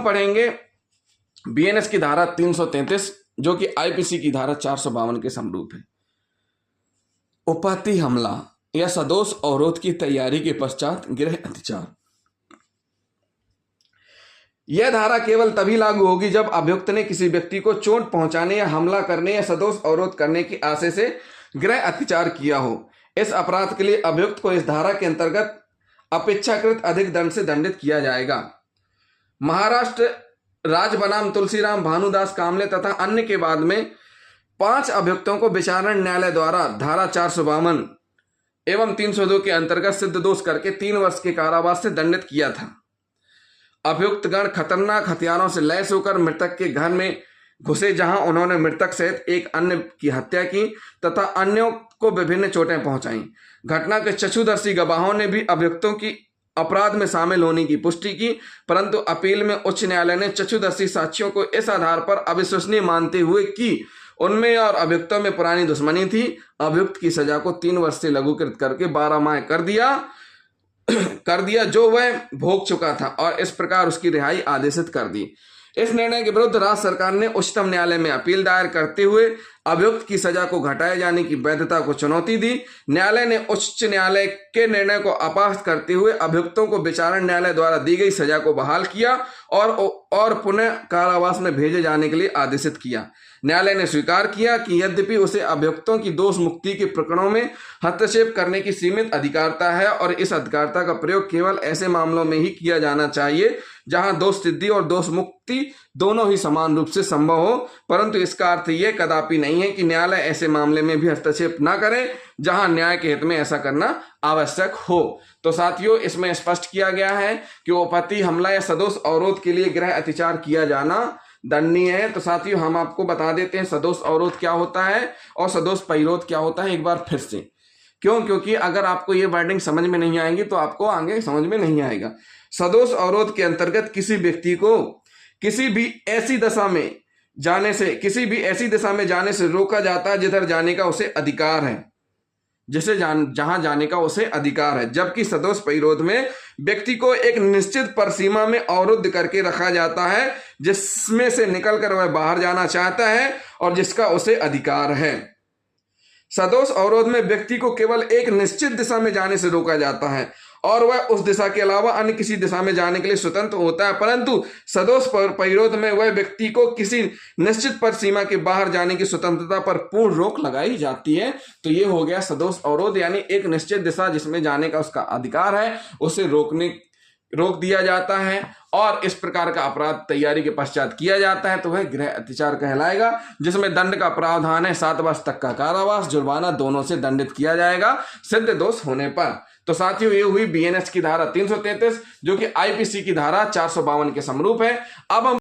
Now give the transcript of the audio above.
पढ़ेंगे बीएनएस की धारा 333 जो कि आईपीसी की धारा 452 के समरूप है। उपपत्ति हमला या सदोष अवरोध की तैयारी के पश्चात गृह अतिचार। यह धारा केवल तभी लागू होगी जब अभियुक्त ने किसी व्यक्ति को चोट पहुंचाने या हमला करने या सदोष अवरोध करने की आशय से गृह अतिचार किया हो। इस अपराध के लिए अभियुक्त को इस धारा के अंतर्गत अपेक्षाकृत अधिक दंड से दंडित किया जाएगा। महाराष्ट्र राज्य बनाम तुलसीराम भानुदास कामले तथा अन्य के बाद में 5 अभियुक्तों को विचारण न्यायालय द्वारा धारा 452 एवं 302 के अंतर्गत सिद्ध दोष करके 3 वर्ष के कारावास से दंडित किया था। अभियुक्त गण खतरनाक हथियारों से लैस होकर मृतक के घर में घुसे, जहां उन्होंने मृतक सहित एक अन्य की हत्या की तथा अन्यों को विभिन्न चोटें पहुंचाई। घटना के चक्षुदर्शी गवाहों ने भी अभियुक्तों की अपराध में शामिल होने की पुष्टि की, परंतु अपील में उच्च न्यायालय ने चक्षुदर्शी साक्ष्यों को इस आधार पर अविश्वसनीय मानते हुए कि उनमें और अभियुक्तों में पुरानी दुश्मनी थी, अभियुक्त की सजा को 3 वर्ष से लघुकृत करके 12 माह कर दिया जो वह भोग चुका था और इस प्रकार उसकी रिहाई आदेशित कर दी। इस निर्णय के विरुद्ध राज्य सरकार ने उच्चतम न्यायालय में अपील दायर करते हुए अभियुक्त की सजा को घटाए जाने की वैधता को चुनौती दी। न्यायालय ने उच्च न्यायालय के निर्णय को अपास्त करते हुए अभियुक्तों को विचारण न्यायालय द्वारा दी गई सजा को बहाल किया और पुनः कारावास में भेजे जाने के लिए आदेशित किया। न्यायालय ने स्वीकार किया कि यद्यपि उसे अभियुक्तों की दोष मुक्ति के प्रकरणों में हस्तक्षेप करने की सीमित अधिकारता है और इस अधिकारता का प्रयोग केवल ऐसे मामलों में ही किया जाना चाहिए जहां दोष सिद्धि और दोष मुक्ति दोनों ही समान रूप से संभव हो, परंतु इसका अर्थ यह कदापि नहीं है कि न्यायालय ऐसे मामले में भी हस्तक्षेप न करे जहां न्याय के हित में ऐसा करना आवश्यक हो। तो साथियों, इसमें स्पष्ट किया गया है कि उपपत्ति हमला या सदोष अवरोध के लिए गृह अतिचार किया जाना दंडनीय है। तो साथियों, हम आपको बता देते हैं सदोष अवरोध क्या होता है और सदोष परिरोध क्या होता है एक बार फिर से। क्योंकि अगर आपको ये वर्डिंग समझ में नहीं आएंगी तो आपको आगे समझ में नहीं आएगा। सदोष अवरोध के अंतर्गत किसी व्यक्ति को किसी भी ऐसी दिशा में जाने से रोका जाता है जिधर जाने का उसे अधिकार है, जहां जाने का उसे अधिकार है। जबकि सदोष परिरोध में व्यक्ति को एक निश्चित परिसीमा में अवरुद्ध करके रखा जाता है जिसमें से निकलकर वह बाहर जाना चाहता है और जिसका उसे अधिकार है। सदोष अवरोध में व्यक्ति को केवल एक निश्चित दिशा में जाने से रोका जाता है और वह उस दिशा के अलावा अन्य किसी दिशा में जाने के लिए स्वतंत्र होता है, परंतु सदोष परिरोध में वह व्यक्ति को किसी निश्चित परिसीमा के बाहर जाने की स्वतंत्रता पर पूर्ण रोक लगाई जाती है। तो ये हो गया सदोष अवरोध, यानी एक निश्चित दिशा जिसमें जाने का उसका अधिकार है उसे रोक दिया जाता है और इस प्रकार का अपराध तैयारी के पश्चात किया जाता है तो वह गृह अतिचार कहलाएगा, जिसमें दंड का प्रावधान है 7 वर्ष तक का कारावास, जुर्माना दोनों से दंडित किया जाएगा सिद्ध दोष होने पर। तो साथियों, ये हुई बीएनएस की धारा 333 जो कि आईपीसी की धारा 452 के समरूप है। अब हम